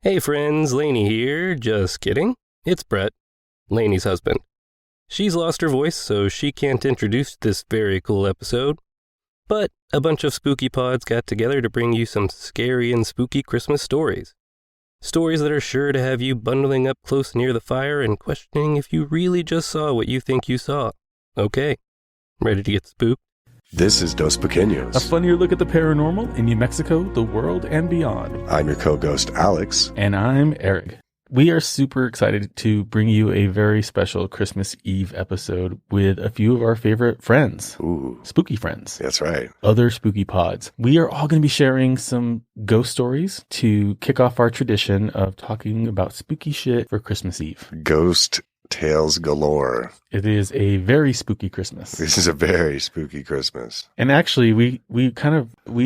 Hey friends, Lainey here. Just kidding. It's Brett, Lainey's husband. She's lost her voice, so she can't introduce this very cool episode. But a bunch of spooky pods got together to bring you some scary and spooky Christmas stories. Stories that are sure to have you bundling up close near the fire and questioning if you really just saw what you think you saw. Okay, ready to get spooked? This is Dos Pequeños, a funnier look at the paranormal in New Mexico, the world, and beyond. I'm your co-ghost, Alex. And I'm Eric. We are super excited to bring you a very special Christmas Eve episode with a few of our favorite friends. Ooh. Spooky friends. That's right. Other spooky pods. We are all going to be sharing some ghost stories to kick off our tradition of talking about spooky shit for Christmas Eve. Ghost tales galore. It is a very spooky Christmas. This is a very spooky Christmas. And actually, we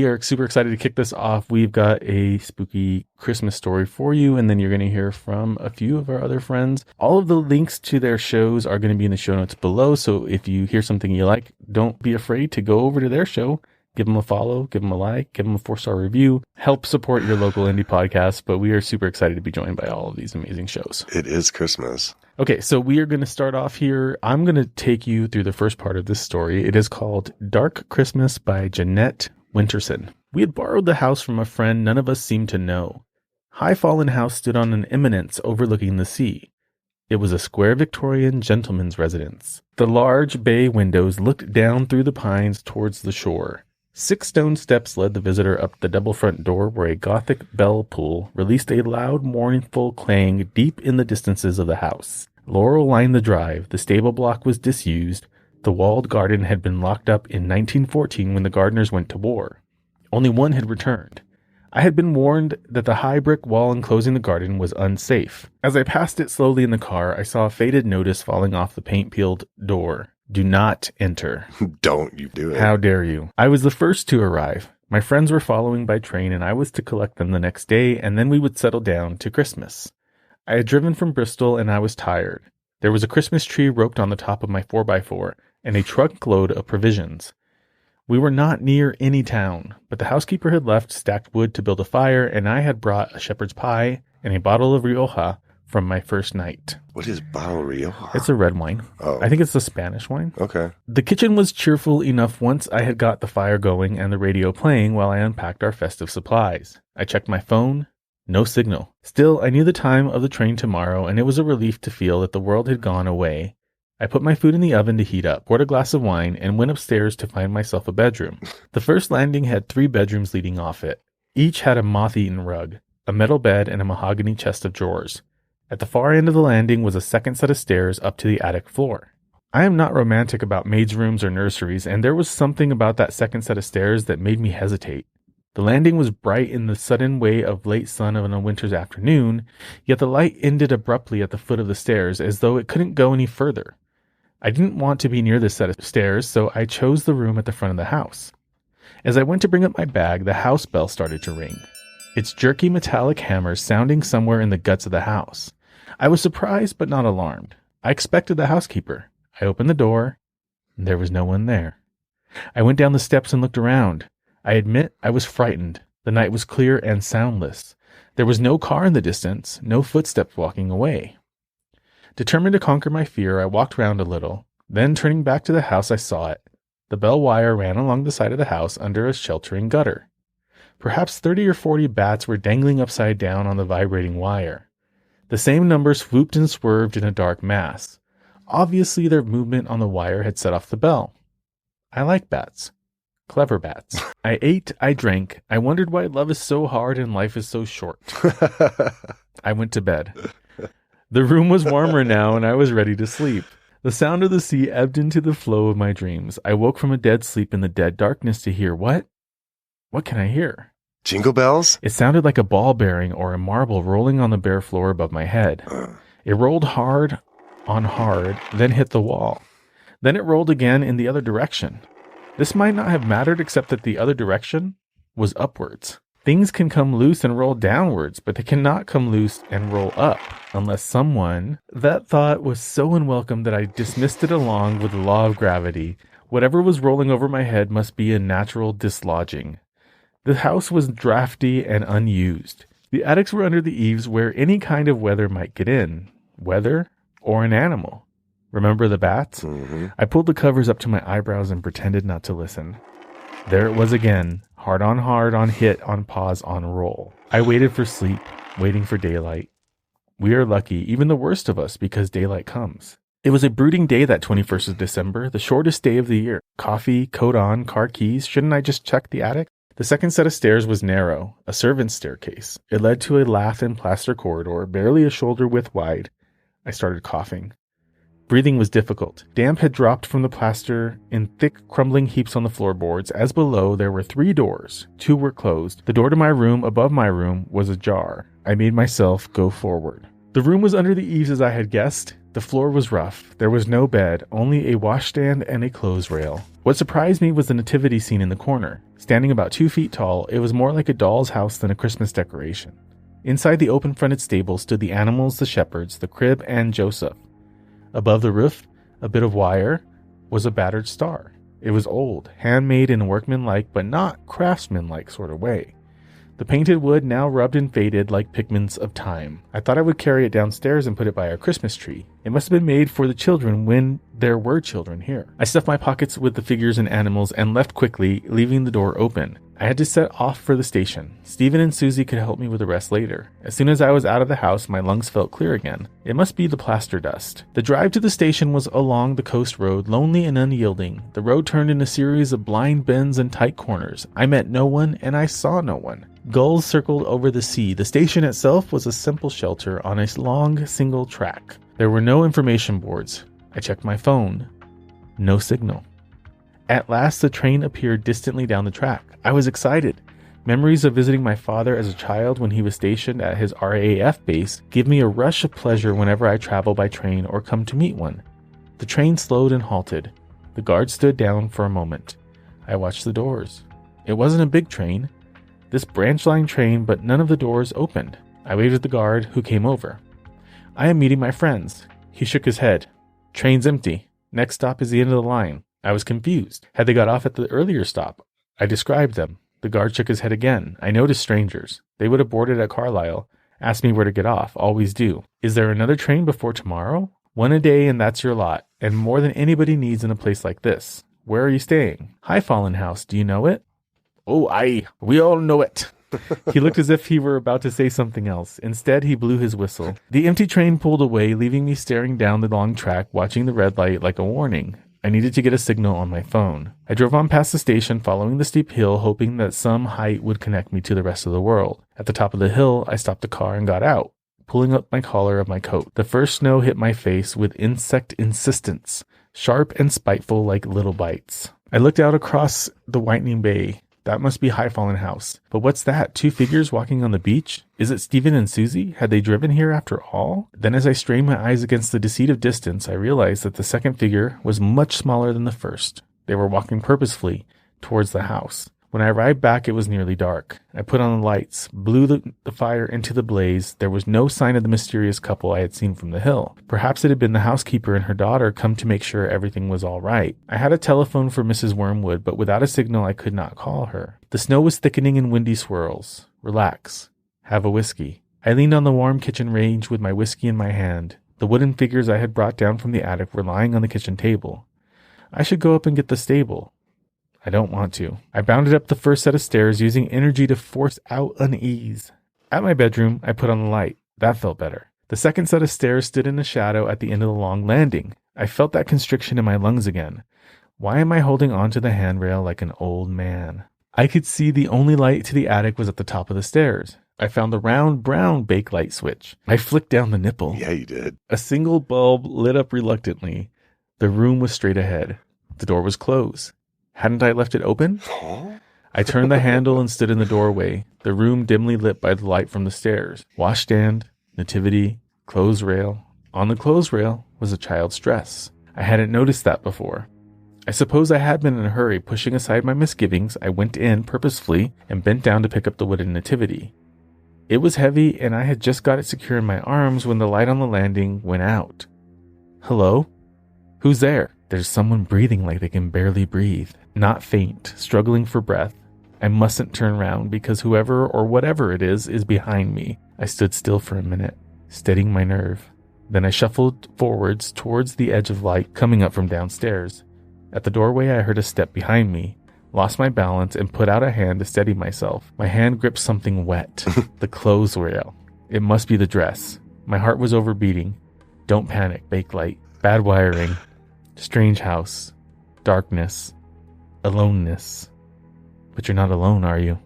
are super excited to kick this off. We've got a spooky Christmas story for you, and then you're going to hear from a few of our other friends. All of the links to their shows are going to be in the show notes below, so if you hear something you like, don't be afraid to go over to their show. Give them a follow, give them a like, give them a 4-star review. Help support your local indie podcast, but we are super excited to be joined by all of these amazing shows. It is Christmas. Okay, so we are going to start off here. I'm going to take you through the first part of this story. It is called Dark Christmas by Jeanette Winterson. We had borrowed the house from a friend none of us seemed to know. High Fallen House stood on an eminence overlooking the sea. It was a square Victorian gentleman's residence. The large bay windows looked down through the pines towards the shore. 6 stone steps led the visitor up the double front door where a Gothic bell pull released a loud, mournful clang deep in the distances of the house. Laurel lined the drive. The stable block was disused. The walled garden had been locked up in 1914 when the gardeners went to war. Only one had returned. I had been warned that the high brick wall enclosing the garden was unsafe. As I passed it slowly in the car, I saw a faded notice falling off the paint-peeled door. Do not enter. Don't you do it. How dare you? I was the first to arrive. My friends were following by train and I was to collect them the next day and then we would settle down to Christmas. I had driven from Bristol and I was tired. There was a Christmas tree roped on the top of my 4x4 and a truckload of provisions. We were not near any town, but the housekeeper had left stacked wood to build a fire and I had brought a shepherd's pie and a bottle of Rioja from my first night. What is Bottle Rioja? It's a red wine. Oh. I think it's a Spanish wine. Okay. The kitchen was cheerful enough once I had got the fire going and the radio playing while I unpacked our festive supplies. I checked my phone. No signal. Still, I knew the time of the train tomorrow, and it was a relief to feel that the world had gone away. I put my food in the oven to heat up, poured a glass of wine, and went upstairs to find myself a bedroom. The first landing had 3 bedrooms leading off it. Each had a moth-eaten rug, a metal bed, and a mahogany chest of drawers. At the far end of the landing was a second set of stairs up to the attic floor. I am not romantic about maids' rooms or nurseries, and there was something about that second set of stairs that made me hesitate. The landing was bright in the sudden way of late sun on a winter's afternoon, yet the light ended abruptly at the foot of the stairs as though it couldn't go any further. I didn't want to be near this set of stairs, so I chose the room at the front of the house. As I went to bring up my bag, the house bell started to ring, its jerky metallic hammer sounding somewhere in the guts of the house. I was surprised but not alarmed. I expected the housekeeper. I opened the door. There was no one there. I went down the steps and looked around. I admit I was frightened. The night was clear and soundless. There was no car in the distance, no footsteps walking away. Determined to conquer my fear, I walked round a little. Then, turning back to the house, I saw it. The bell wire ran along the side of the house under a sheltering gutter. Perhaps 30 or 40 bats were dangling upside down on the vibrating wire. The same number swooped and swerved in a dark mass. Obviously, their movement on the wire had set off the bell. I like bats. Clever bats. I ate, I drank. I wondered why love is so hard and life is so short. I went to bed. The room was warmer now and I was ready to sleep. The sound of the sea ebbed into the flow of my dreams. I woke from a dead sleep in the dead darkness to hear what? What can I hear? Jingle bells? It sounded like a ball bearing or a marble rolling on the bare floor above my head. It rolled hard on hard, then hit the wall. Then it rolled again in the other direction. This might not have mattered except that the other direction was upwards. Things can come loose and roll downwards, but they cannot come loose and roll up unless someone... That thought was so unwelcome that I dismissed it along with the law of gravity. Whatever was rolling over my head must be a natural dislodging. The house was drafty and unused. The attics were under the eaves where any kind of weather might get in. Weather or an animal. Remember the bats? Mm-hmm. I pulled the covers up to my eyebrows and pretended not to listen. There it was again. Hard on hit, on pause, on roll. I waited for sleep, waiting for daylight. We are lucky, even the worst of us, because daylight comes. It was a brooding day that 21st of December, the shortest day of the year. Coffee, coat on, car keys. Shouldn't I just check the attic? The second set of stairs was narrow, a servant's staircase. It led to a lath and plaster corridor, barely a shoulder width wide. I started coughing. Breathing was difficult. Damp had dropped from the plaster in thick, crumbling heaps on the floorboards, as below there were 3 doors. 2 were closed. The door to my room, above my room, was ajar. I made myself go forward. The room was under the eaves as I had guessed. The floor was rough. There was no bed, only a washstand and a clothes rail. What surprised me was the nativity scene in the corner. Standing about 2 feet tall, it was more like a doll's house than a Christmas decoration. Inside the open-fronted stable stood the animals, the shepherds, the crib, and Joseph. Above the roof, a bit of wire, was a battered star. It was old, handmade in a workmanlike but not craftsmanlike sort of way. The painted wood now rubbed and faded like pigments of time. I thought I would carry it downstairs and put it by our Christmas tree. It must have been made for the children when there were children here. I stuffed my pockets with the figures and animals and left quickly, leaving the door open. I had to set off for the station. Stephen and Susie could help me with the rest later. As soon as I was out of the house, my lungs felt clear again. It must be the plaster dust. The drive to the station was along the coast road, lonely and unyielding. The road turned in a series of blind bends and tight corners. I met no one, and I saw no one. Gulls circled over the sea. The station itself was a simple shelter on a long single track. There were no information boards. I checked my phone. No signal. At last, the train appeared distantly down the track. I was excited. Memories of visiting my father as a child when he was stationed at his RAF base give me a rush of pleasure whenever I travel by train or come to meet one. The train slowed and halted. The guard stood down for a moment. I watched the doors. It wasn't a big train. This branch line train, but none of the doors opened. I waved at the guard, who came over. I am meeting my friends. He shook his head. Train's empty. Next stop is the end of the line. I was confused. Had they got off at the earlier stop? I described them. The guard shook his head again. I noticed strangers. They would have boarded at Carlisle. Asked me where to get off. Always do. Is there another train before tomorrow? One a day and that's your lot. And more than anybody needs in a place like this. Where are you staying? High Fallen House. Do you know it? Oh, aye. We all know it. He looked as if he were about to say something else. Instead, he blew his whistle. The empty train pulled away, leaving me staring down the long track, watching the red light like a warning. I needed to get a signal on my phone. I drove on past the station, following the steep hill, hoping that some height would connect me to the rest of the world. At the top of the hill, I stopped the car and got out, pulling up my collar of my coat. The first snow hit my face with insect insistence, sharp and spiteful like little bites. I looked out across the whitening bay. That must be High Fallen House. But what's that? 2 figures walking on the beach? Is it Stephen and Susie? Had they driven here after all? Then as I strained my eyes against the deceit of distance, I realized that the second figure was much smaller than the first. They were walking purposefully towards the house. When I arrived back, it was nearly dark. I put on the lights, blew the fire into the blaze. There was no sign of the mysterious couple I had seen from the hill. Perhaps it had been the housekeeper and her daughter come to make sure everything was all right. I had a telephone for Mrs. Wormwood, but without a signal I could not call her. The snow was thickening in windy swirls. Relax. Have a whiskey. I leaned on the warm kitchen range with my whiskey in my hand. The wooden figures I had brought down from the attic were lying on the kitchen table. I should go up and get the stable. I don't want to. I bounded up the first set of stairs, using energy to force out unease. At my bedroom, I put on the light. That felt better. The second set of stairs stood in the shadow at the end of the long landing. I felt that constriction in my lungs again. Why am I holding on to the handrail like an old man? I could see the only light to the attic was at the top of the stairs. I found the round brown bake light switch. I flicked down the nipple. Yeah, you did. A single bulb lit up reluctantly. The room was straight ahead. The door was closed. Hadn't I left it open? Huh? I turned the handle and stood in the doorway, the room dimly lit by the light from the stairs. Washstand, nativity, clothes rail. On the clothes rail was a child's dress. I hadn't noticed that before. I suppose I had been in a hurry. Pushing aside my misgivings, I went in purposefully and bent down to pick up the wooden nativity. It was heavy, and I had just got it secure in my arms when the light on the landing went out. Hello? Who's there? There's someone breathing like they can barely breathe. Not faint, struggling for breath. I mustn't turn round because whoever or whatever it is behind me. I stood still for a minute, steadying my nerve. Then I shuffled forwards towards the edge of light coming up from downstairs. At the doorway, I heard a step behind me, lost my balance, and put out a hand to steady myself. My hand gripped something wet, the clothes rail. It must be the dress. My heart was overbeating. Don't panic, bakelite. Bad wiring. Strange house. Darkness. Aloneness. But you're not alone, are you?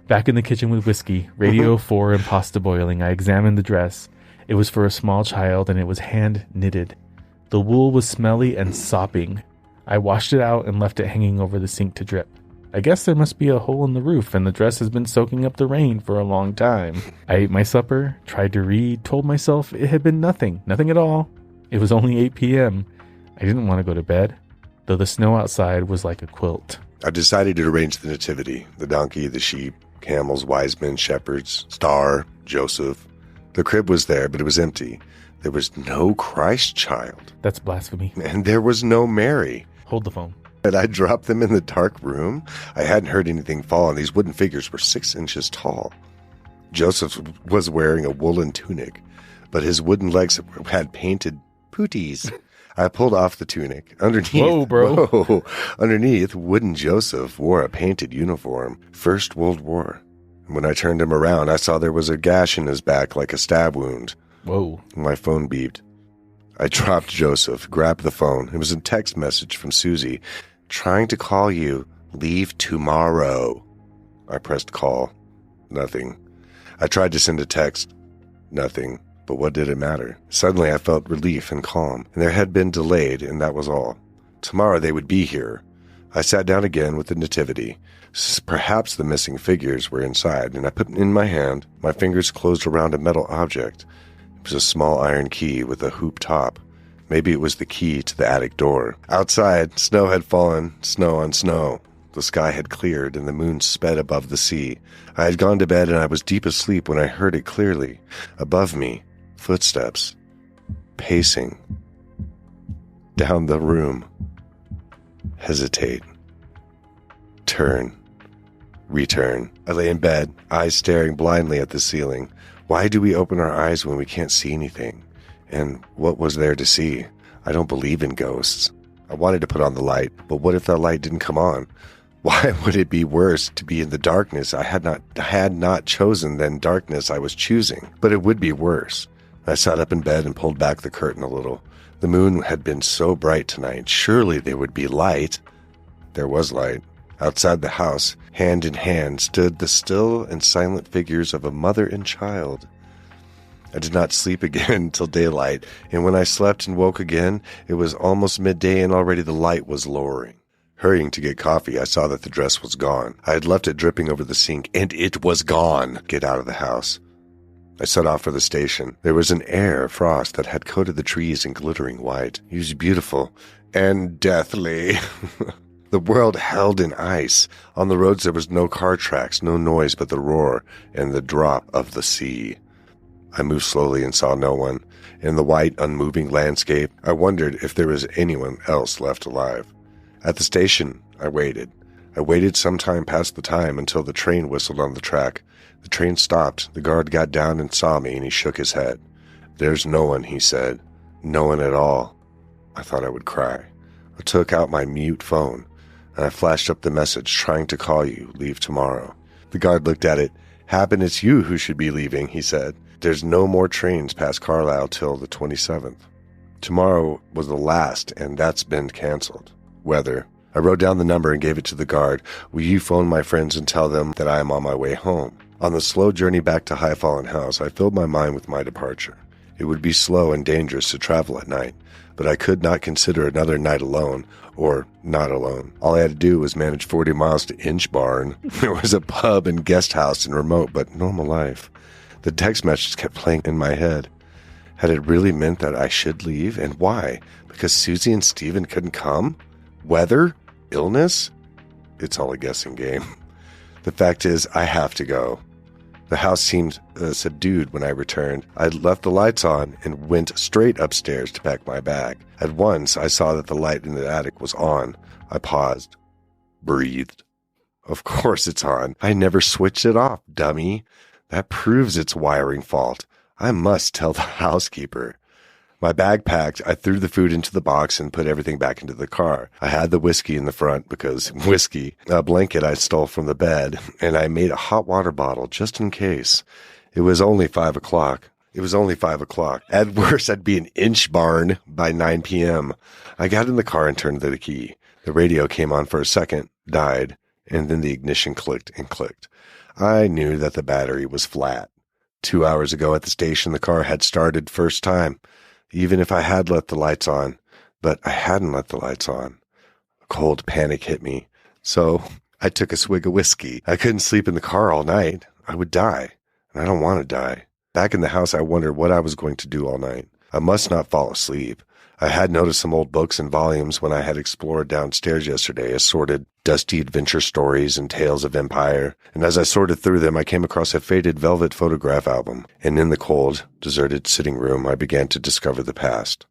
Back in the kitchen with whiskey, Radio 4 and pasta boiling, I examined the dress. It was for a small child and it was hand knitted. The wool was smelly and sopping. I washed it out and left it hanging over the sink to drip. I guess there must be a hole in the roof and the dress has been soaking up the rain for a long time. I ate my supper, tried to read, told myself it had been nothing at all. It was only 8 p.m. I didn't want to go to bed, though the snow outside was like a quilt. I decided to arrange the nativity, the donkey, the sheep, camels, wise men, shepherds, star, Joseph. The crib was there, but it was empty. There was no Christ child. That's blasphemy. And there was no Mary. Hold the phone. Had I dropped them in the dark room? I hadn't heard anything fall, and these wooden figures were 6 inches tall. Joseph was wearing a woolen tunic, but his wooden legs had painted pooties. I pulled off the tunic. Underneath, wooden Joseph wore a painted uniform, First World War. When I turned him around, I saw there was a gash in his back like a stab wound. Whoa. My phone beeped. I dropped Joseph, grabbed the phone. It was a text message from Susie. Trying to call you. Leave tomorrow. I pressed call. Nothing. I tried to send a text. Nothing. But what did it matter? Suddenly I felt relief and calm, and there had been delayed, and that was all. Tomorrow they would be here. I sat down again with the nativity. Perhaps the missing figures were inside, and I put it in my hand. My fingers closed around a metal object. It was a small iron key with a hoop top. Maybe it was the key to the attic door. Outside, snow had fallen, snow on snow. The sky had cleared, and the moon sped above the sea. I had gone to bed, and I was deep asleep when I heard it clearly. Above me, footsteps, pacing, down the room, hesitate, turn, return. I lay in bed, eyes staring blindly at the ceiling. Why do we open our eyes when we can't see anything? And what was there to see? I don't believe in ghosts. I wanted to put on the light, but what if that light didn't come on? Why would it be worse to be in the darkness I had not chosen than darkness I was choosing? But it would be worse. I sat up in bed and pulled back the curtain a little. The moon had been so bright tonight. Surely there would be light. There was light. Outside the house, hand in hand, stood the still and silent figures of a mother and child. I did not sleep again till daylight, and when I slept and woke again, it was almost midday and already the light was lowering. Hurrying to get coffee, I saw that the dress was gone. I had left it dripping over the sink, and it was gone. Get out of the house. I set off for the station. There was an air of frost that had coated the trees in glittering white. It was beautiful and deathly. The world held in ice. On the roads there was no car tracks, no noise but the roar and the drop of the sea. I moved slowly and saw no one. In the white, unmoving landscape, I wondered if there was anyone else left alive. At the station, I waited. I waited some time past the time until the train whistled on the track. The train stopped. The guard got down and saw me, and he shook his head. There's no one, he said. No one at all. I thought I would cry. I took out my mute phone, and I flashed up the message, trying to call you, leave tomorrow. The guard looked at it. Happen it's you who should be leaving, he said. There's no more trains past Carlisle till the 27th. Tomorrow was the last, and that's been canceled. Weather. I wrote down the number and gave it to the guard. Will you phone my friends and tell them that I am on my way home? On the slow journey back to High Fallen House, I filled my mind with my departure. It would be slow and dangerous to travel at night, but I could not consider another night alone, or not alone. All I had to do was manage 40 miles to Inchbarn. There was a pub and guest house in remote but normal life. The text messages kept playing in my head. Had it really meant that I should leave? And why? Because Susie and Stephen couldn't come? Weather? Illness? It's all a guessing game. The fact is, I have to go. The house seemed subdued when I returned. I left the lights on and went straight upstairs to pack my bag. At once, I saw that the light in the attic was on. I paused, breathed, Of course it's on. I never switched it off, dummy. That proves it's wiring fault. I must tell the housekeeper. My bag packed, I threw the food into the box and put everything back into the car. I had the whiskey in the front because whiskey, a blanket I stole from the bed, and I made a hot water bottle just in case. It was only 5 o'clock. At worst, I'd be an inch barn by 9 p.m. I got in the car and turned the key. The radio came on for a second, died, and then the ignition clicked and clicked. I knew that the battery was flat. 2 hours ago at the station, the car had started first time. Even if I had let the lights on, but I hadn't let the lights on. A cold panic hit me, so I took a swig of whiskey. I couldn't sleep in the car all night. I would die, and I don't want to die. Back in the house, I wondered what I was going to do all night. I must not fall asleep. I had noticed some old books and volumes when I had explored downstairs yesterday, assorted dusty adventure stories and tales of empire, and as I sorted through them, I came across a faded velvet photograph album, and in the cold, deserted sitting room, I began to discover the past.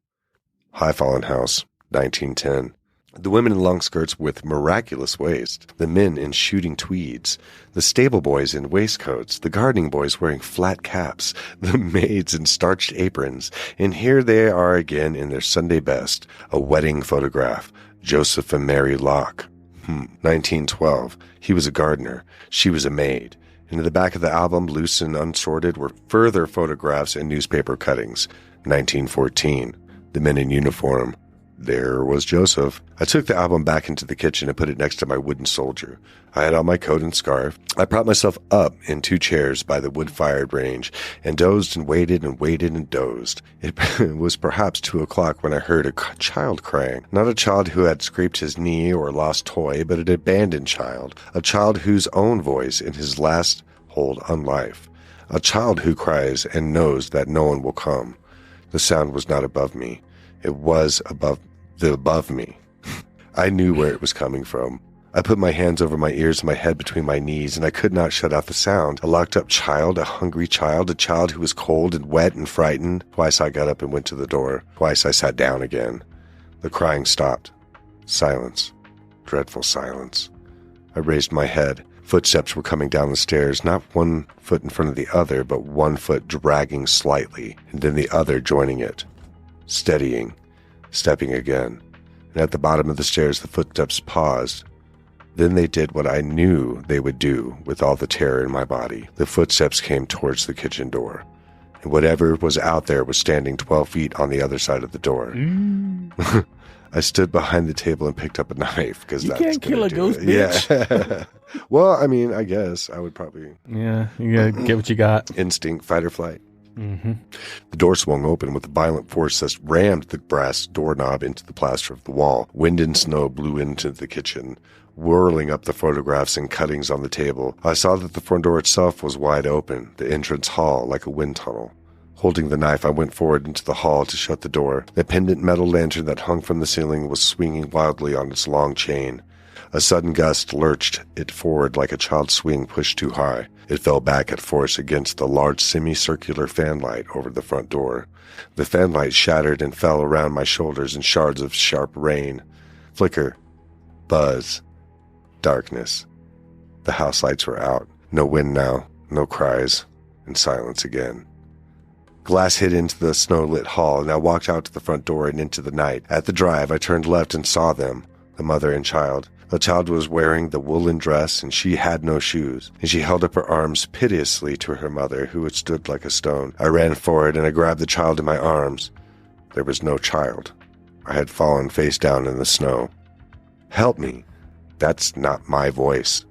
High Fallen House, 1910. The women in long skirts with miraculous waists, the men in shooting tweeds, the stable boys in waistcoats, the gardening boys wearing flat caps, the maids in starched aprons, and here they are again in their Sunday best, a wedding photograph, Joseph and Mary Locke. 1912. He was a gardener. She was a maid. And in the back of the album, loose and unsorted, were further photographs and newspaper cuttings. 1914. The men in uniform. There was Joseph. I took the album back into the kitchen and put it next to my wooden soldier. I had on my coat and scarf. I propped myself up in 2 chairs by the wood-fired range and dozed and waited and waited and dozed. It was perhaps 2 o'clock when I heard a child crying. Not a child who had scraped his knee or lost toy, but an abandoned child. A child whose own voice in his last hold on life. A child who cries and knows that no one will come. The sound was not above me. It was above me. I knew where it was coming from. I put my hands over my ears and my head between my knees, and I could not shut out the sound. A locked-up child, a hungry child, a child who was cold and wet and frightened. Twice I got up and went to the door. Twice I sat down again. The crying stopped. Silence. Dreadful silence. I raised my head. Footsteps were coming down the stairs, not one foot in front of the other, but one foot dragging slightly, and then the other joining it. Steadying. Stepping again. And at the bottom of the stairs, the footsteps paused. Then they did what I knew they would do with all the terror in my body. The footsteps came towards the kitchen door. And whatever was out there was standing 12 feet on the other side of the door. I stood behind the table and picked up a knife because you can't kill a ghost, bitch. Yeah. Well, I mean, I guess I would probably. Yeah, you gotta get what you got. Instinct, fight or flight. Mm-hmm. The door swung open with a violent force that rammed the brass doorknob into the plaster of the wall. Wind and snow blew into the kitchen, whirling up the photographs and cuttings on the table. I saw that the front door itself was wide open, the entrance hall like a wind tunnel. Holding the knife, I went forward into the hall to shut the door. The pendant metal lantern that hung from the ceiling was swinging wildly on its long chain. A sudden gust lurched it forward like a child's swing pushed too high. It fell back at force against the large semicircular fanlight over the front door. The fanlight shattered and fell around my shoulders in shards of sharp rain. Flicker. Buzz. Darkness. The house lights were out. No wind now. No cries. And silence again. Glass hit into the snow-lit hall, and I walked out to the front door and into the night. At the drive, I turned left and saw them, the mother and child. The child was wearing the woolen dress, and she had no shoes, and she held up her arms piteously to her mother, who had stood like a stone. I ran forward, and I grabbed the child in my arms. There was no child. I had fallen face down in the snow. Help me. That's not my voice.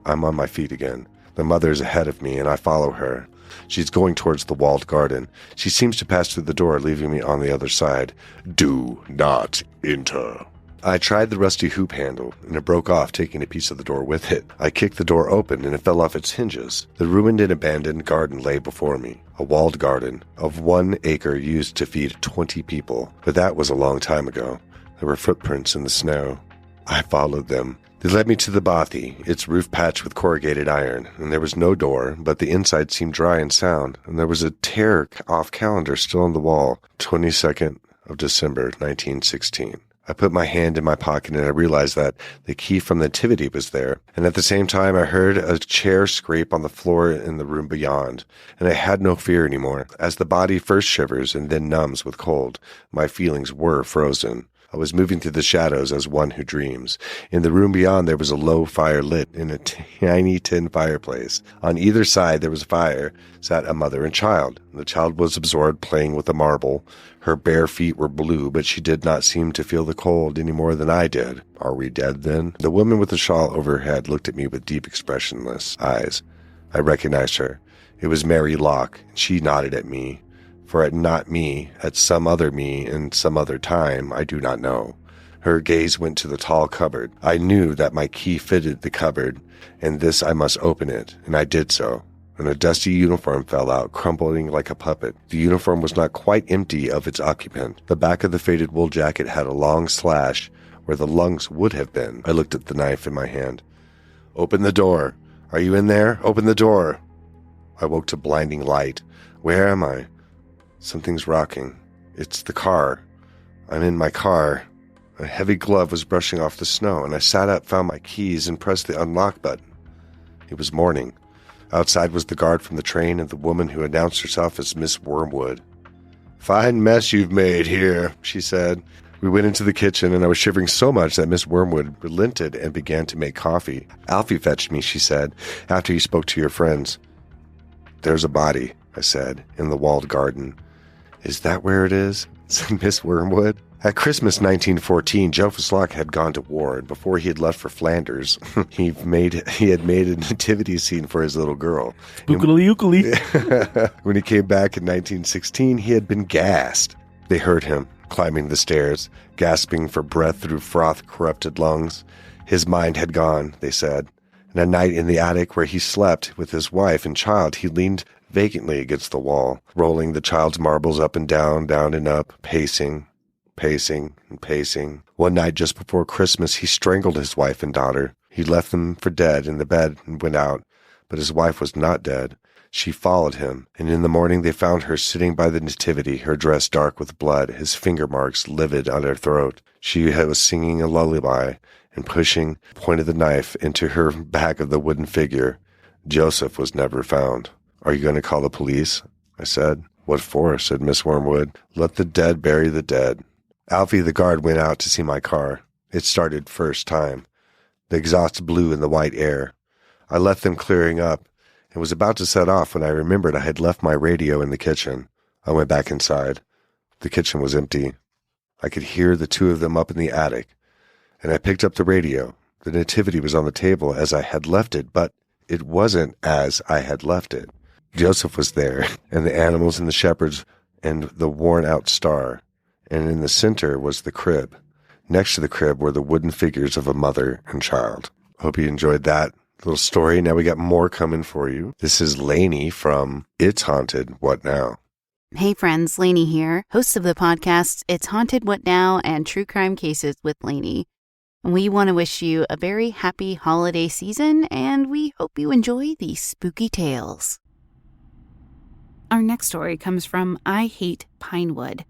I'm on my feet again. The mother is ahead of me, and I follow her. She's going towards the walled garden. She seems to pass through the door, leaving me on the other side. Do not enter. I tried the rusty hoop handle, and it broke off, taking a piece of the door with it. I kicked the door open, and it fell off its hinges. The ruined and abandoned garden lay before me, a walled garden of 1 acre used to feed 20 people. But that was a long time ago. There were footprints in the snow. I followed them. They led me to the bothy, its roof patched with corrugated iron, and there was no door, but the inside seemed dry and sound, and there was a tear-off calendar still on the wall, 22nd of December, 1916. I put my hand in my pocket and I realized that the key from the nativity was there. And at the same time, I heard a chair scrape on the floor in the room beyond. And I had no fear anymore. As the body first shivers and then numbs with cold, my feelings were frozen. I was moving through the shadows as one who dreams. In the room beyond, there was a low fire lit in a tiny tin fireplace. On either side, there was a fire, sat a mother and child. The child was absorbed playing with a marble. Her bare feet were blue, but she did not seem to feel the cold any more than I did. Are we dead then? The woman with the shawl over her head looked at me with deep, expressionless eyes. I recognized her. It was Mary Locke. She nodded at me. For at not me, at some other me in some other time, I do not know. Her gaze went to the tall cupboard. I knew that my key fitted the cupboard, and this I must open it, and I did so. And a dusty uniform fell out, crumbling like a puppet. The uniform was not quite empty of its occupant. The back of the faded wool jacket had a long slash where the lungs would have been. I looked at the knife in my hand. Open the door. Are you in there? Open the door. I woke to blinding light. Where am I? Something's rocking. It's the car. I'm in my car. A heavy glove was brushing off the snow, and I sat up, found my keys, and pressed the unlock button. It was morning. Outside was the guard from the train and the woman who announced herself as Miss Wormwood. Fine mess you've made here, she said. We went into the kitchen, and I was shivering so much that Miss Wormwood relented and began to make coffee. Alfie fetched me, she said, after he spoke to your friends. There's a body, I said, in the walled garden. Is that where it is? said Miss Wormwood. At Christmas 1914, Jonas Locke had gone to war, and before he had left for Flanders, he had made a nativity scene for his little girl. Spookily-ookily. When he came back in 1916, he had been gassed. They heard him, climbing the stairs, gasping for breath through froth-corrupted lungs. His mind had gone, they said. And at night in the attic where he slept with his wife and child, he leaned vacantly against the wall, rolling the child's marbles up and down and up, pacing and pacing. One night just before Christmas, he strangled his wife and daughter. He left them for dead in the bed and went out, but his wife was not dead. She followed him, and in the morning they found her sitting by the nativity, her dress dark with blood, his finger marks livid on her throat. She was singing a lullaby and pointed the knife into her back of the wooden figure. Joseph was never found. Are you going to call the police? I said. What for? Said Miss Wormwood. Let the dead bury the dead. Alfie the guard went out to see my car. It started first time. The exhaust blew in the white air. I left them clearing up and was about to set off when I remembered I had left my radio in the kitchen. I went back inside. The kitchen was empty. I could hear the two of them up in the attic, and I picked up the radio. The nativity was on the table as I had left it, but it wasn't as I had left it. Joseph was there, and the animals and the shepherds and the worn-out star, and in the center was the crib. Next to the crib were the wooden figures of a mother and child. Hope you enjoyed that little story. Now we got more coming for you. This is Lainey from It's Haunted, What Now? Hey friends, Lainey here, host of the podcast It's Haunted, What Now? And True Crime Cases with Lainey. We want to wish you a very happy holiday season, and we hope you enjoy these spooky tales. Our next story comes from I Hate Pinewood.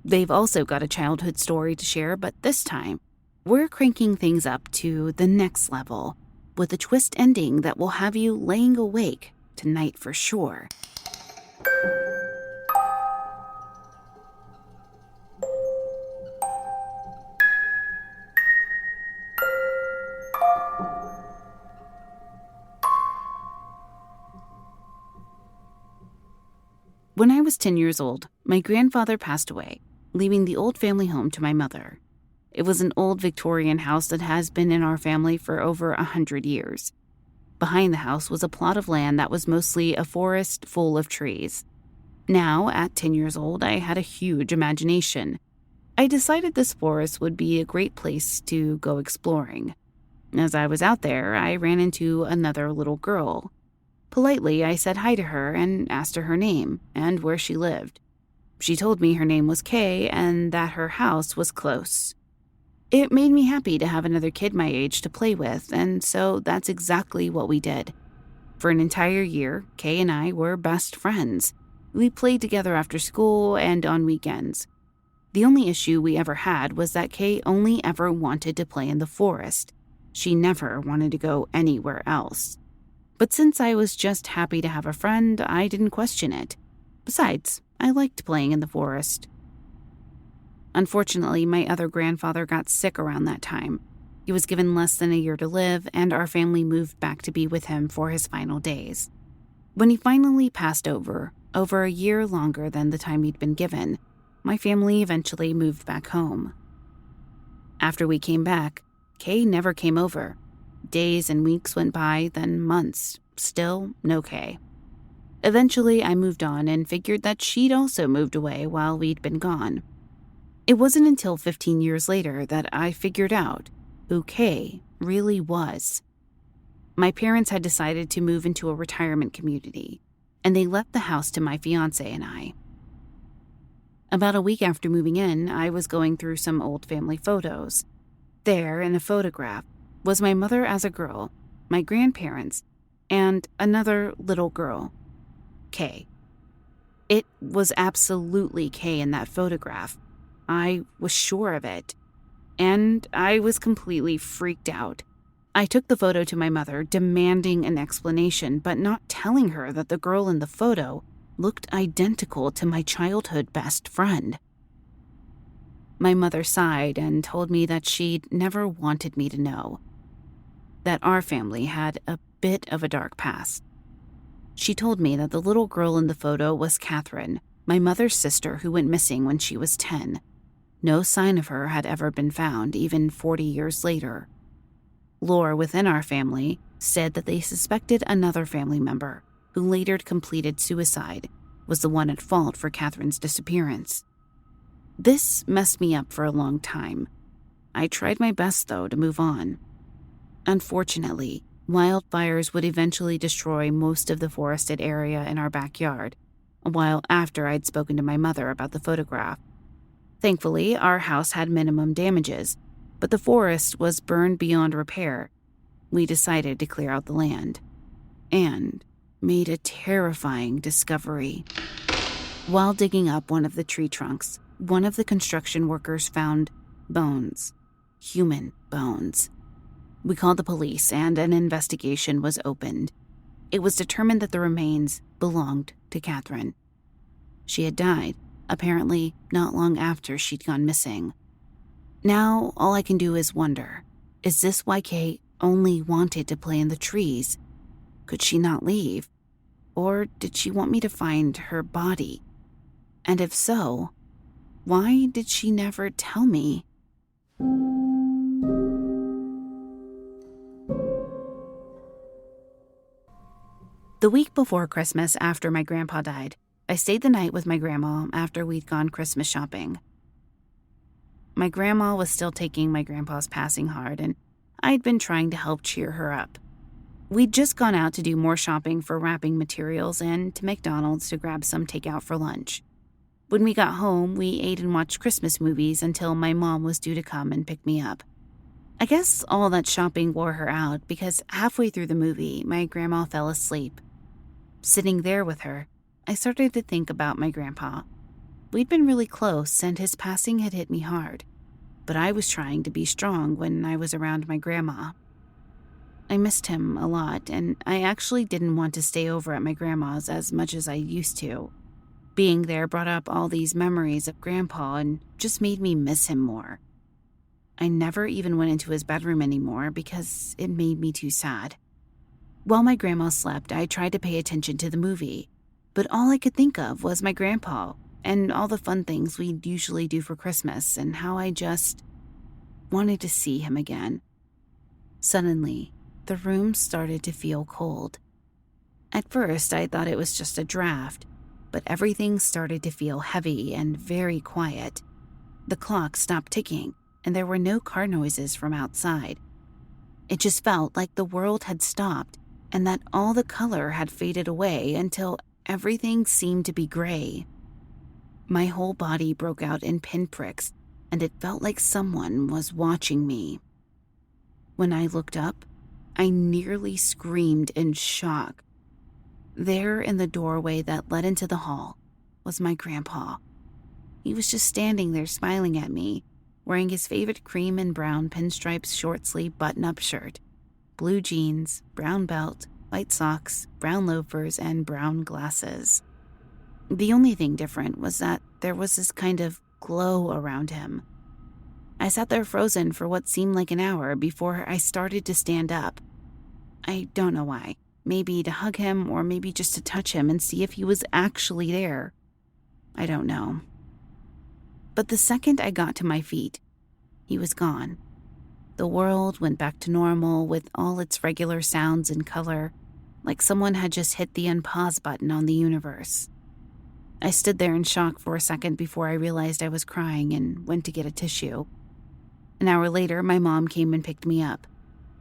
They've also got a childhood story to share, but this time, we're cranking things up to the next level with a twist ending that will have you laying awake tonight for sure. When I was 10 years old, my grandfather passed away, leaving the old family home to my mother. It was an old Victorian house that has been in our family for over 100 years. Behind the house was a plot of land that was mostly a forest full of trees. Now, at 10 years old, I had a huge imagination. I decided this forest would be a great place to go exploring. As I was out there, I ran into another little girl. Politely, I said hi to her and asked her name and where she lived. She told me her name was Kay and that her house was close. It made me happy to have another kid my age to play with, and so that's exactly what we did. For an entire year, Kay and I were best friends. We played together after school and on weekends. The only issue we ever had was that Kay only ever wanted to play in the forest. She never wanted to go anywhere else. But since I was just happy to have a friend, I didn't question it. Besides, I liked playing in the forest. Unfortunately, my other grandfather got sick around that time. He was given less than a year to live, and our family moved back to be with him for his final days. When he finally passed over a year longer than the time he'd been given, my family eventually moved back home. After we came back, Kay never came over. Days and weeks went by, then months. Still no Kay. Eventually, I moved on and figured that she'd also moved away while we'd been gone. It wasn't until 15 years later that I figured out who Kay really was. My parents had decided to move into a retirement community, and they left the house to my fiancé and I. About a week after moving in, I was going through some old family photos. There, in a photograph, was my mother as a girl, my grandparents, and another little girl, Kay. It was absolutely Kay in that photograph. I was sure of it. And I was completely freaked out. I took the photo to my mother, demanding an explanation, but not telling her that the girl in the photo looked identical to my childhood best friend. My mother sighed and told me that she'd never wanted me to know, that our family had a bit of a dark past. She told me that the little girl in the photo was Catherine, my mother's sister who went missing when she was 10. No sign of her had ever been found, even 40 years later. Lore within our family said that they suspected another family member, who later completed suicide, was the one at fault for Catherine's disappearance. This messed me up for a long time. I tried my best, though, to move on. Unfortunately, wildfires would eventually destroy most of the forested area in our backyard, a while after I'd spoken to my mother about the photograph. Thankfully, our house had minimum damages, but the forest was burned beyond repair. We decided to clear out the land, and made a terrifying discovery. While digging up one of the tree trunks, one of the construction workers found bones, human bones. We called the police, and an investigation was opened. It was determined that the remains belonged to Catherine. She had died, apparently not long after she'd gone missing. Now, all I can do is wonder, is this why Kay only wanted to play in the trees? Could she not leave? Or did she want me to find her body? And if so, why did she never tell me? The week before Christmas, after my grandpa died, I stayed the night with my grandma after we'd gone Christmas shopping. My grandma was still taking my grandpa's passing hard, and I'd been trying to help cheer her up. We'd just gone out to do more shopping for wrapping materials and to McDonald's to grab some takeout for lunch. When we got home, we ate and watched Christmas movies until my mom was due to come and pick me up. I guess all that shopping wore her out because halfway through the movie, my grandma fell asleep. Sitting there with her, I started to think about my grandpa. We'd been really close, and his passing had hit me hard, but I was trying to be strong when I was around my grandma. I missed him a lot, and I actually didn't want to stay over at my grandma's as much as I used to. Being there brought up all these memories of Grandpa and just made me miss him more. I never even went into his bedroom anymore because it made me too sad. While my grandma slept, I tried to pay attention to the movie, but all I could think of was my grandpa and all the fun things we'd usually do for Christmas and how I just wanted to see him again. Suddenly, the room started to feel cold. At first, I thought it was just a draft, but everything started to feel heavy and very quiet. The clock stopped ticking, and there were no car noises from outside. It just felt like the world had stopped and that all the color had faded away until everything seemed to be gray. My whole body broke out in pinpricks, and it felt like someone was watching me. When I looked up, I nearly screamed in shock. There in the doorway that led into the hall was my grandpa. He was just standing there smiling at me, wearing his favorite cream and brown pinstripes short-sleeve button-up shirt, blue jeans, brown belt, white socks, brown loafers, and brown glasses. The only thing different was that there was this kind of glow around him. I sat there frozen for what seemed like an hour before I started to stand up. I don't know why. Maybe to hug him, or maybe just to touch him and see if he was actually there. I don't know. But the second I got to my feet, he was gone. The world went back to normal with all its regular sounds and color, like someone had just hit the unpause button on the universe. I stood there in shock for a second before I realized I was crying and went to get a tissue. An hour later, my mom came and picked me up.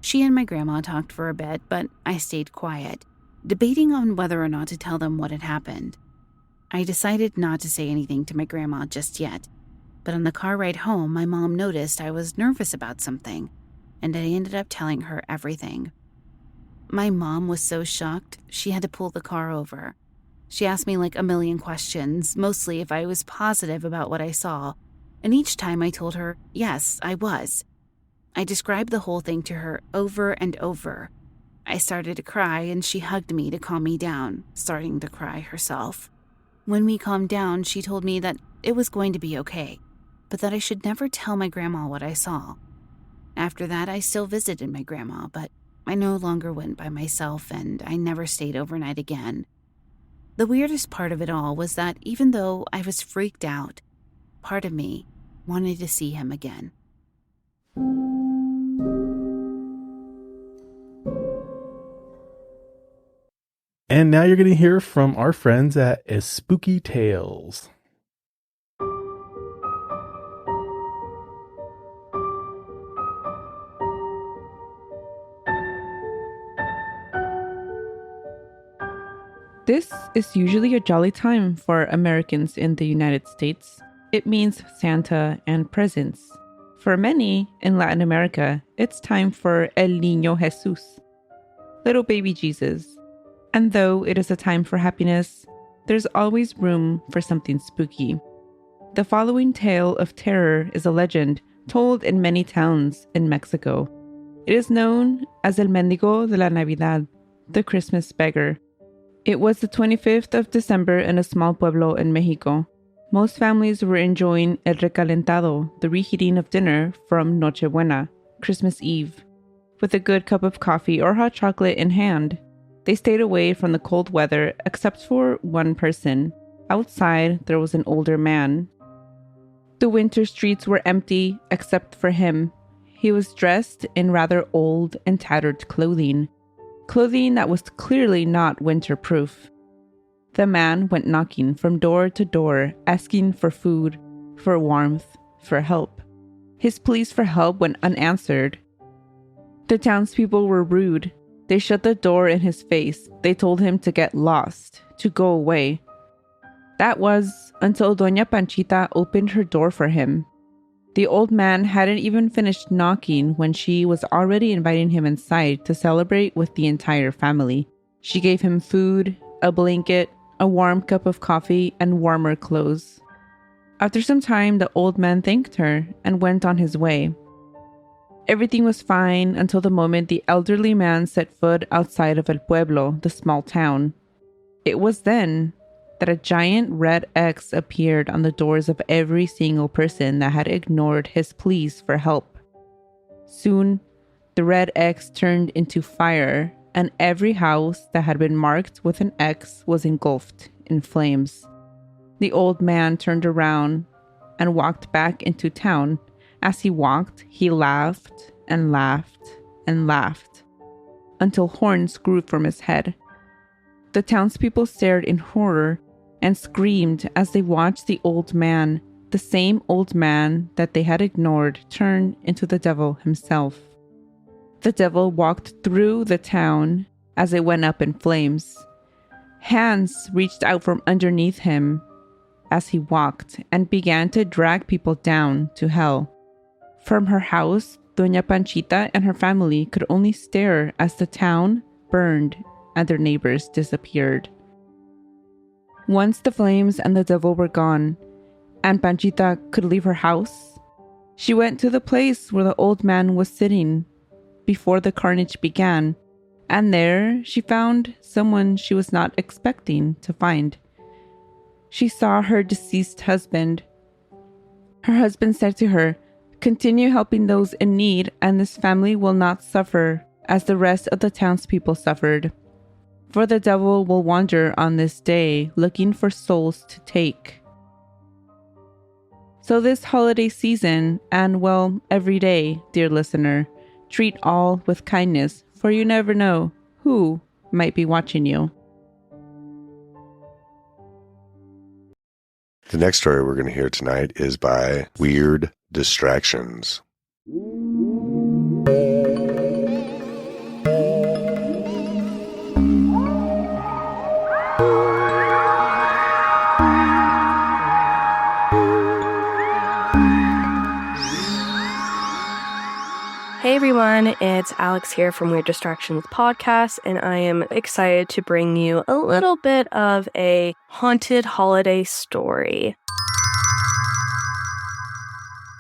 She and my grandma talked for a bit, but I stayed quiet, debating on whether or not to tell them what had happened. I decided not to say anything to my grandma just yet, but on the car ride home, my mom noticed I was nervous about something, and I ended up telling her everything. My mom was so shocked, she had to pull the car over. She asked me like a million questions, mostly if I was positive about what I saw, and each time I told her, yes, I was. I described the whole thing to her over and over. I started to cry, and she hugged me to calm me down, starting to cry herself. When we calmed down, she told me that it was going to be okay, but that I should never tell my grandma what I saw. After that, I still visited my grandma, but I no longer went by myself, and I never stayed overnight again. The weirdest part of it all was that even though I was freaked out, part of me wanted to see him again. And now you're going to hear from our friends at Spooky Tales. This is usually a jolly time for Americans in the United States. It means Santa and presents. For many in Latin America, it's time for El Niño Jesús, little baby Jesus. And though it is a time for happiness, there's always room for something spooky. The following tale of terror is a legend told in many towns in Mexico. It is known as El Mendigo de la Navidad, the Christmas beggar. It was the 25th of December in a small pueblo in Mexico. Most families were enjoying el recalentado, the reheating of dinner from Nochebuena, Christmas Eve. With a good cup of coffee or hot chocolate in hand, they stayed away from the cold weather except for one person. Outside, there was an older man. The winter streets were empty except for him. He was dressed in rather old and tattered clothing that was clearly not winter-proof. The man went knocking from door to door, asking for food, for warmth, for help. His pleas for help went unanswered. The townspeople were rude. They shut the door in his face. They told him to get lost, to go away. That was until Doña Panchita opened her door for him. The old man hadn't even finished knocking when she was already inviting him inside to celebrate with the entire family. She gave him food, a blanket, a warm cup of coffee, and warmer clothes. After some time, the old man thanked her and went on his way. Everything was fine until the moment the elderly man set foot outside of El Pueblo, the small town. It was then that a giant red X appeared on the doors of every single person that had ignored his pleas for help. Soon, the red X turned into fire, and every house that had been marked with an X was engulfed in flames. The old man turned around and walked back into town. As he walked, he laughed and laughed and laughed until horns grew from his head. The townspeople stared in horror and screamed as they watched the old man, the same old man that they had ignored, turn into the devil himself. The devil walked through the town as it went up in flames. Hands reached out from underneath him as he walked and began to drag people down to hell. From her house, Doña Panchita and her family could only stare as the town burned and their neighbors disappeared. Once the flames and the devil were gone, and Panchita could leave her house. She went to the place where the old man was sitting before the carnage began, and there she found someone she was not expecting to find. She saw her deceased husband. Her husband said to her, "Continue helping those in need, and this family will not suffer as the rest of the townspeople suffered. For the devil will wander on this day looking for souls to take." So this holiday season, and well, every day, dear listener, treat all with kindness, for you never know who might be watching you. The next story we're going to hear tonight is by Weird Distractions. Hey everyone, it's Alex here from Weird Distractions Podcast, and I am excited to bring you a little bit of a haunted holiday story.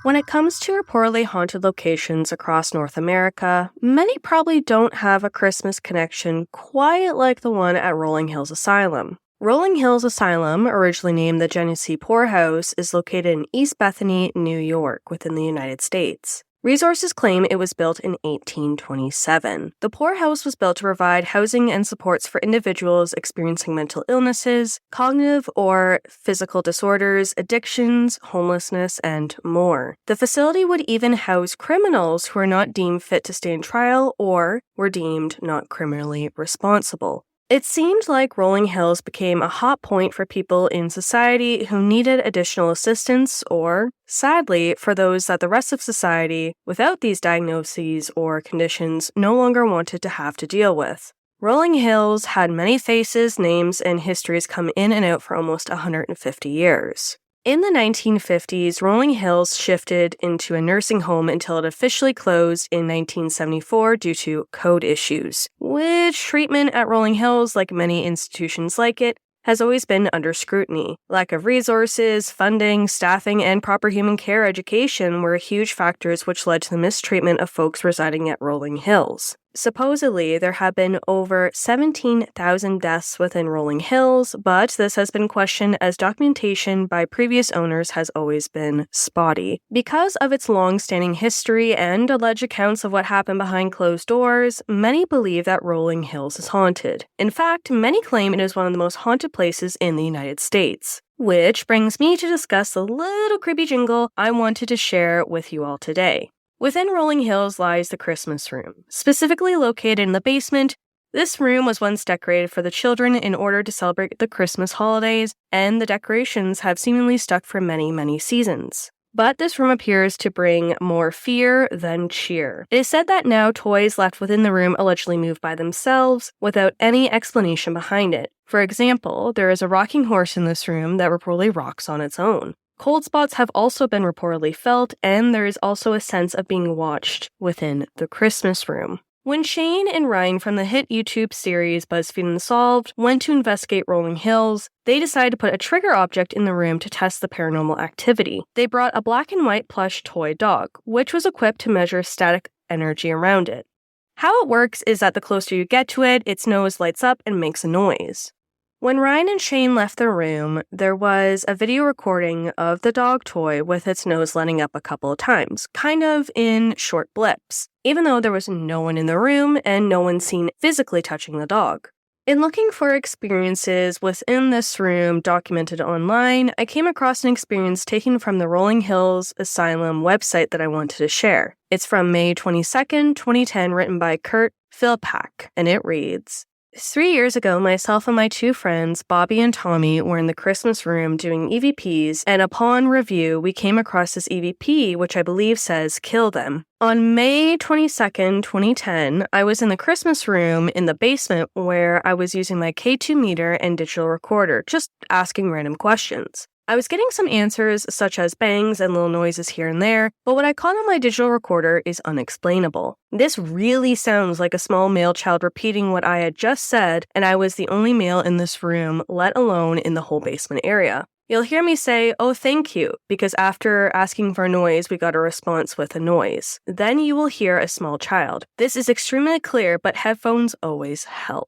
When it comes to reportedly haunted locations across North America, many probably don't have a Christmas connection quite like the one at Rolling Hills Asylum. Rolling Hills Asylum, originally named the Genesee Poorhouse, is located in East Bethany, New York, within the United States. Resources claim it was built in 1827. The poorhouse was built to provide housing and supports for individuals experiencing mental illnesses, cognitive or physical disorders, addictions, homelessness, and more. The facility would even house criminals who were not deemed fit to stand trial or were deemed not criminally responsible. It seemed like Rolling Hills became a hot point for people in society who needed additional assistance or, sadly, for those that the rest of society, without these diagnoses or conditions, no longer wanted to have to deal with. Rolling Hills had many faces, names, and histories come in and out for almost 150 years. In the 1950s, Rolling Hills shifted into a nursing home until it officially closed in 1974 due to code issues, which treatment at Rolling Hills, like many institutions like it, has always been under scrutiny. Lack of resources, funding, staffing, and proper human care education were huge factors which led to the mistreatment of folks residing at Rolling Hills. Supposedly, there have been over 17,000 deaths within Rolling Hills, but this has been questioned as documentation by previous owners has always been spotty. Because of its long-standing history and alleged accounts of what happened behind closed doors, many believe that Rolling Hills is haunted. In fact, many claim it is one of the most haunted places in the United States. Which brings me to discuss the little creepy jingle I wanted to share with you all today. Within Rolling Hills lies the Christmas room. Specifically located in the basement, this room was once decorated for the children in order to celebrate the Christmas holidays, and the decorations have seemingly stuck for many, many seasons. But this room appears to bring more fear than cheer. It is said that now toys left within the room allegedly move by themselves without any explanation behind it. For example, there is a rocking horse in this room that reportedly rocks on its own. Cold spots have also been reportedly felt, and there is also a sense of being watched within the Christmas room. When Shane and Ryan from the hit YouTube series BuzzFeed Unsolved went to investigate Rolling Hills, they decided to put a trigger object in the room to test the paranormal activity. They brought a black and white plush toy dog, which was equipped to measure static energy around it. How it works is that the closer you get to it, its nose lights up and makes a noise. When Ryan and Shane left the room, there was a video recording of the dog toy with its nose lighting up a couple of times, kind of in short blips, even though there was no one in the room and no one seen physically touching the dog. In looking for experiences within this room documented online, I came across an experience taken from the Rolling Hills Asylum website that I wanted to share. It's from May 22nd, 2010, written by Kurt Philpak, and it reads, 3 years ago, myself and my two friends, Bobby and Tommy, were in the Christmas room doing EVPs, and upon review, we came across this EVP, which I believe says, "Kill them." On May 22nd, 2010, I was in the Christmas room in the basement where I was using my K2 meter and digital recorder, just asking random questions. I was getting some answers such as bangs and little noises here and there, but what I caught on my digital recorder is unexplainable. This really sounds like a small male child repeating what I had just said, and I was the only male in this room, let alone in the whole basement area. You'll hear me say, "Oh, thank you," because after asking for noise, we got a response with a noise. Then you will hear a small child. This is extremely clear, but headphones always help.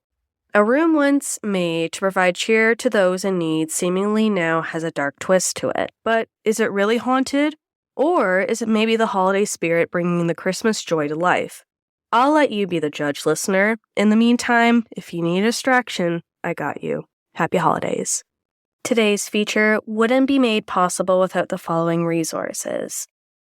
A room once made to provide cheer to those in need seemingly now has a dark twist to it. But is it really haunted? Or is it maybe the holiday spirit bringing the Christmas joy to life? I'll let you be the judge, listener. In the meantime, if you need a distraction, I got you. Happy holidays. Today's feature wouldn't be made possible without the following resources: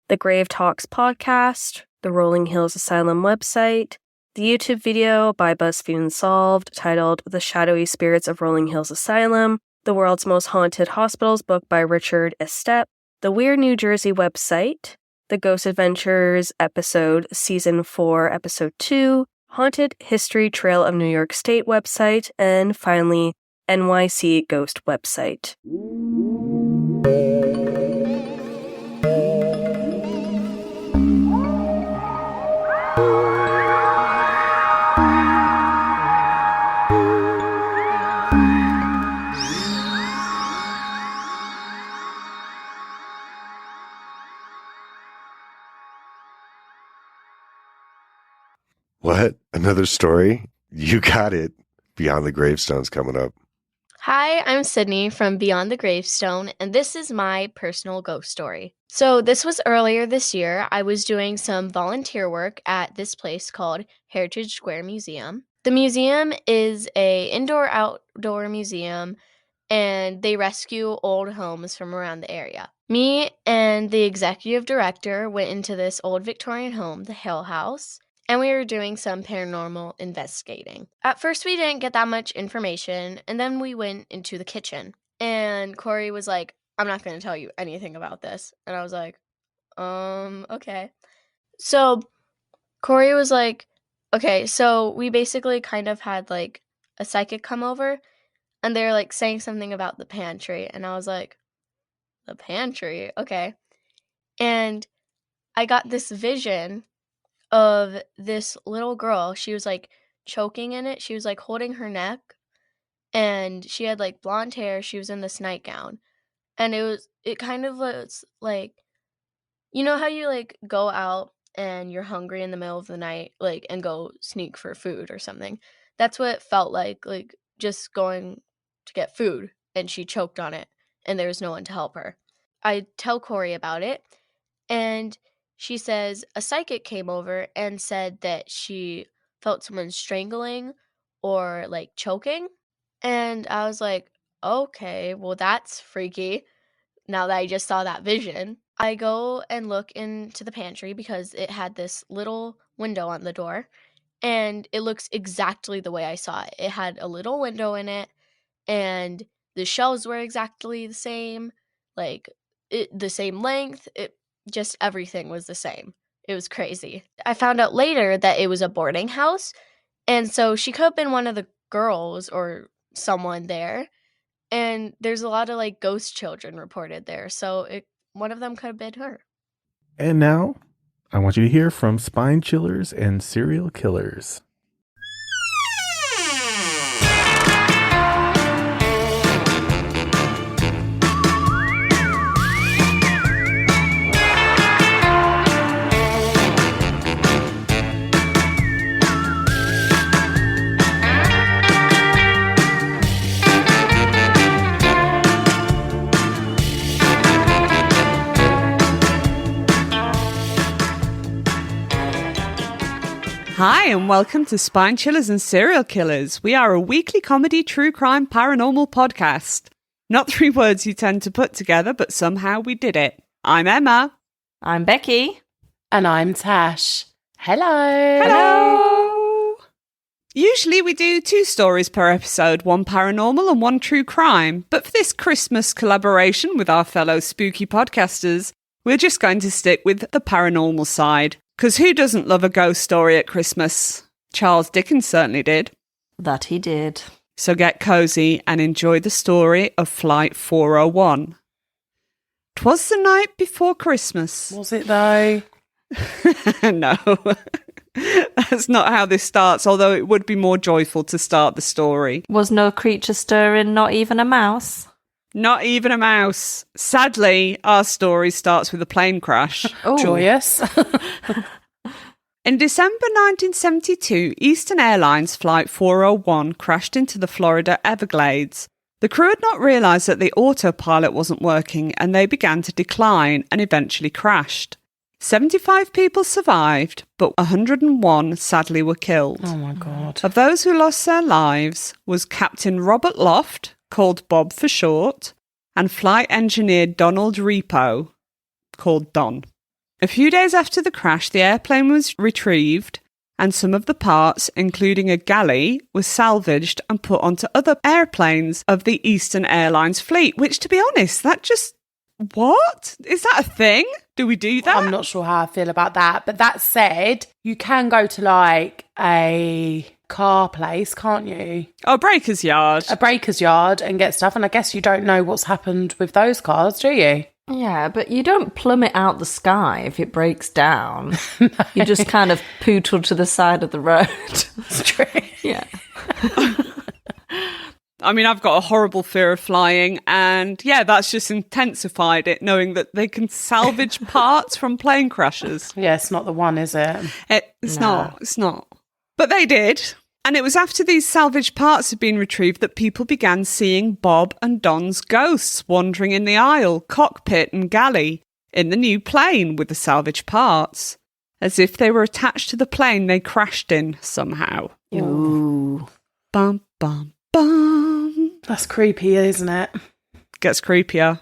the Grave Talks podcast, the Rolling Hills Asylum website, the YouTube video by BuzzFeed Unsolved titled The Shadowy Spirits of Rolling Hills Asylum, the World's Most Haunted Hospitals book by Richard Estep, the Weird New Jersey website, the Ghost Adventures episode Season 4, Episode 2, Haunted History Trail of New York State website, and finally, NYC Ghost website. What? Another story? You got it. Beyond the Gravestone's coming up. Hi, I'm Sydney from Beyond the Gravestone, and this is my personal ghost story. So this was earlier this year. I was doing some volunteer work at this place called Heritage Square Museum. The museum is a indoor-outdoor museum, and they rescue old homes from around the area. Me and the executive director went into this old Victorian home, the Hill House, and we were doing some paranormal investigating. At first, we didn't get that much information, and then we went into the kitchen. And Corey was like, "I'm not going to tell you anything about this." And I was like, okay. So Corey was like, okay, so we basically kind of had like a psychic come over, and they're like saying something about the pantry. And I was like, the pantry? Okay. And I got this vision of this little girl. She was like choking in it. She was like holding her neck, and she had like blonde hair. She was in this nightgown, and it kind of was like, you know how you like go out and you're hungry in the middle of the night, like, and go sneak for food or something. That's what it felt like just going to get food, and she choked on it, and there was no one to help her. I tell Corey about it, and she says a psychic came over and said that she felt someone strangling or like choking. And I was like, okay, well, that's freaky now that I just saw that vision. I go and look into the pantry because it had this little window on the door, and it looks exactly the way I saw it. It had a little window in it, and the shelves were exactly the same, like the same length. Just everything was the same. It was crazy. I found out later that it was a boarding house, and so she could have been one of the girls or someone there. And there's a lot of like ghost children reported there, so one of them could have been her. And now, I want you to hear from spine chillers and serial killers. Hi, and welcome to Spine Chillers and Serial Killers. We are a weekly comedy, true crime, paranormal podcast. Not three words you tend to put together, but somehow we did it. I'm Emma. I'm Becky. And I'm Tash. Hello. Hello. Usually we do 2 stories per episode, one paranormal and one true crime. But for this Christmas collaboration with our fellow spooky podcasters, we're just going to stick with the paranormal side. Because who doesn't love a ghost story at Christmas? Charles Dickens certainly did. That he did. So get cozy and enjoy the story of Flight 401. 'Twas the night before Christmas. Was it though? No, that's not how this starts, although it would be more joyful to start the story. Was no creature stirring, not even a mouse? Not even a mouse. Sadly, our story starts with a plane crash. Oh. Joyous. In December 1972, Eastern Airlines Flight 401 crashed into the Florida Everglades. The crew had not realised that the autopilot wasn't working and they began to decline and eventually crashed. 75 people survived, but 101 sadly were killed. Oh my God. Of those who lost their lives was Captain Robert Loft, called Bob for short, and flight engineer Donald Repo, called Don. A few days after the crash, the airplane was retrieved and some of the parts, including a galley, was salvaged and put onto other airplanes of the Eastern Airlines fleet, which, to be honest, that just... What? Is that a thing? Do we do that? I'm not sure how I feel about that. But that said, you can go to like a car place, can't you? Oh, breaker's yard. A breaker's yard and get stuff. And I guess you don't know what's happened with those cars, do you? Yeah, but you don't plummet out the sky if it breaks down. No. You just kind of pootle to the side of the road. It's true. Yeah. I mean, I've got a horrible fear of flying, and yeah, that's just intensified it, knowing that they can salvage parts from plane crashes. Yeah, it's not the one, is it? It's not. But they did. And it was after these salvaged parts had been retrieved that people began seeing Bob and Don's ghosts wandering in the aisle, cockpit and galley in the new plane with the salvaged parts, as if they were attached to the plane they crashed in somehow. Ooh. Bum, bum, bum. That's creepy, isn't it? Gets creepier.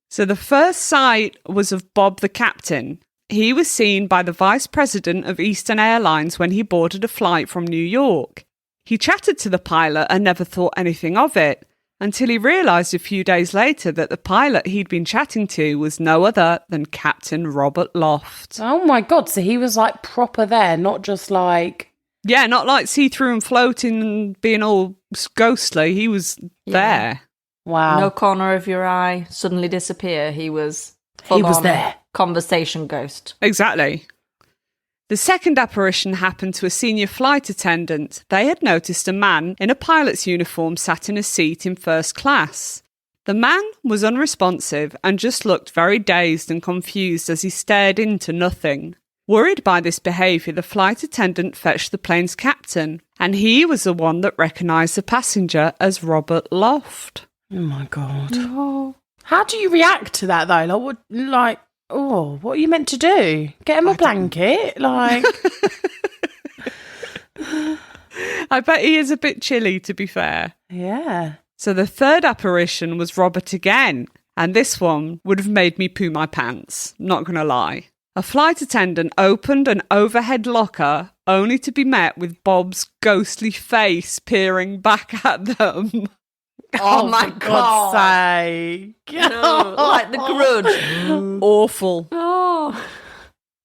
So the first sight was of Bob the captain. He was seen by the vice president of Eastern Airlines when he boarded a flight from New York. He chatted to the pilot and never thought anything of it, until he realised a few days later that the pilot he'd been chatting to was no other than Captain Robert Loft. Oh my God, so he was like proper there, not just like... Yeah, not like see-through and floating and being all ghostly. He was there. Wow. No corner of your eye suddenly disappear. He was there. Conversation ghost. Exactly. The second apparition happened to a senior flight attendant. They had noticed a man in a pilot's uniform sat in a seat in first class. The man was unresponsive and just looked very dazed and confused as he stared into nothing. Worried by this behaviour, the flight attendant fetched the plane's captain, and he was the one that recognised the passenger as Robert Loft. Oh my God. Oh. How do you react to that though? What are you meant to do? Get him a blanket? Like... I bet he is a bit chilly, to be fair. Yeah. So the third apparition was Robert again, and this one would have made me poo my pants, not going to lie. A flight attendant opened an overhead locker only to be met with Bob's ghostly face peering back at them. Oh my God. God's sake. No, like The Grudge. Awful. Oh.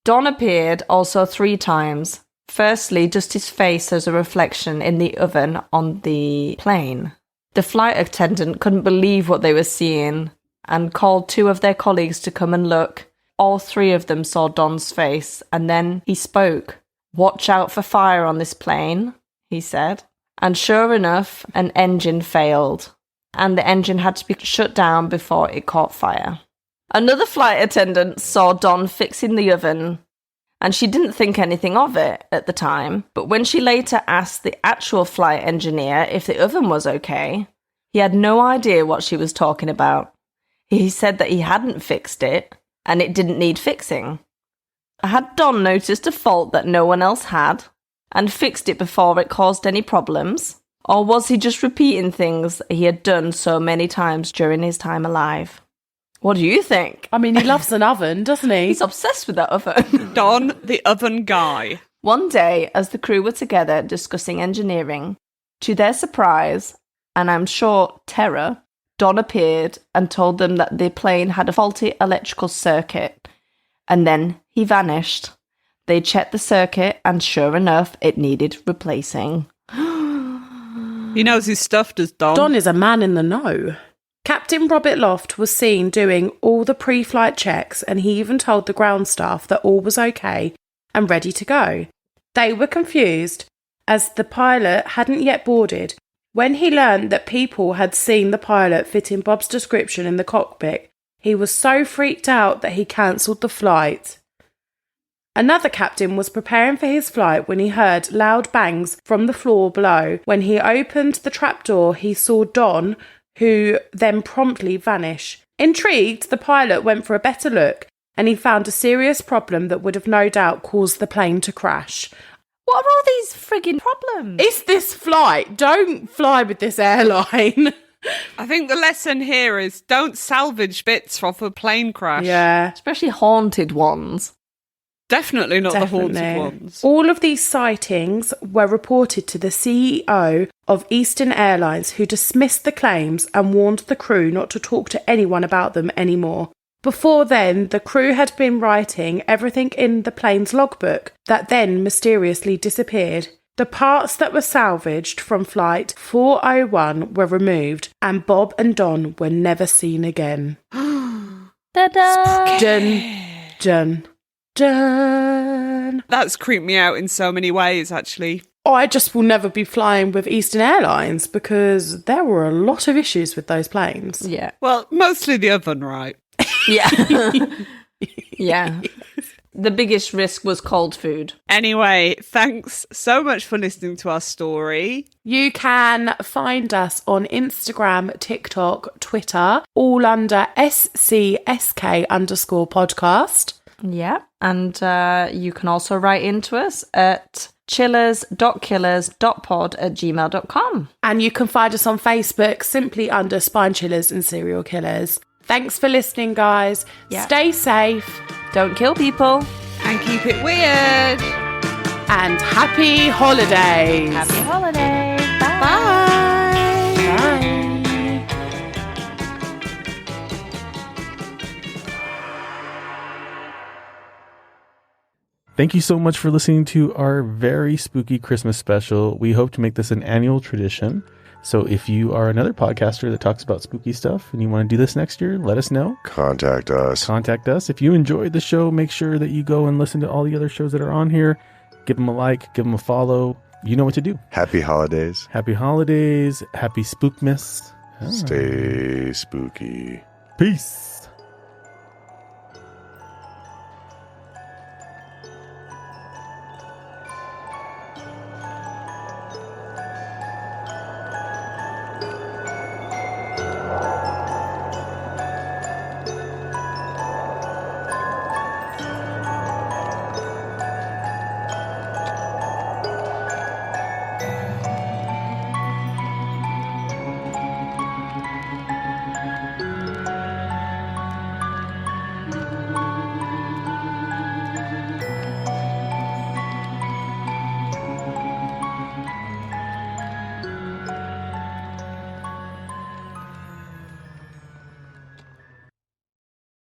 Don appeared also 3 times. Firstly, just his face as a reflection in the oven on the plane. The flight attendant couldn't believe what they were seeing and called 2 of their colleagues to come and look. All 3 of them saw Don's face, and then he spoke. "Watch out for fire on this plane," he said. And sure enough, an engine failed, and the engine had to be shut down before it caught fire. Another flight attendant saw Don fixing the oven, and she didn't think anything of it at the time, but when she later asked the actual flight engineer if the oven was okay, he had no idea what she was talking about. He said that he hadn't fixed it, and it didn't need fixing. Had Don noticed a fault that no one else had, and fixed it before it caused any problems? Or was he just repeating things he had done so many times during his time alive? What do you think? I mean, he loves an oven, doesn't he? He's obsessed with that oven. Don, the oven guy. One day, as the crew were together discussing engineering, to their surprise, and I'm sure terror, Don appeared and told them that the plane had a faulty electrical circuit, and then he vanished. They checked the circuit, and sure enough, it needed replacing. He knows his stuff, does Don. Don is a man in the know. Captain Robert Loft was seen doing all the pre-flight checks, and he even told the ground staff that all was okay and ready to go. They were confused, as the pilot hadn't yet boarded, When he learned that people had seen the pilot fitting Bob's description in the cockpit, he was so freaked out that he cancelled the flight. Another captain was preparing for his flight when he heard loud bangs from the floor below. When he opened the trapdoor, he saw Don, who then promptly vanished. Intrigued, the pilot went for a better look, and he found a serious problem that would have no doubt caused the plane to crash. What are all these frigging problems? It's this flight. Don't fly with this airline. I think the lesson here is don't salvage bits off a plane crash. Yeah. Especially haunted ones. Definitely not Definitely. the haunted ones. All of these sightings were reported to the CEO of Eastern Airlines, who dismissed the claims and warned the crew not to talk to anyone about them anymore. Before then, the crew had been writing everything in the plane's logbook that then mysteriously disappeared. The parts that were salvaged from Flight 401 were removed, and Bob and Don were never seen again. Ta-da! Dun, dun, dun. That's creeped me out in so many ways, actually. I just will never be flying with Eastern Airlines because there were a lot of issues with those planes. Yeah. Well, mostly the oven, right? Yeah. Yeah. The biggest risk was cold food. Anyway, thanks so much for listening to our story. You can find us on Instagram, TikTok, Twitter, all under SCSK_podcast. Yeah. And you can also write into us at chillers.killers.pod@gmail.com. And you can find us on Facebook simply under Spine Chillers and Serial Killers. Thanks for listening, guys. Yeah. Stay safe. Don't kill people. And keep it weird. And happy holidays. Happy holidays. Bye. Bye. Thank you so much for listening to our very spooky Christmas special. We hope to make this an annual tradition. So if you are another podcaster that talks about spooky stuff and you want to do this next year, let us know. Contact us. Contact us. If you enjoyed the show, make sure that you go and listen to all the other shows that are on here. Give them a like, give them a follow. You know what to do. Happy holidays. Happy holidays. Happy Spookmas. Stay spooky. Peace.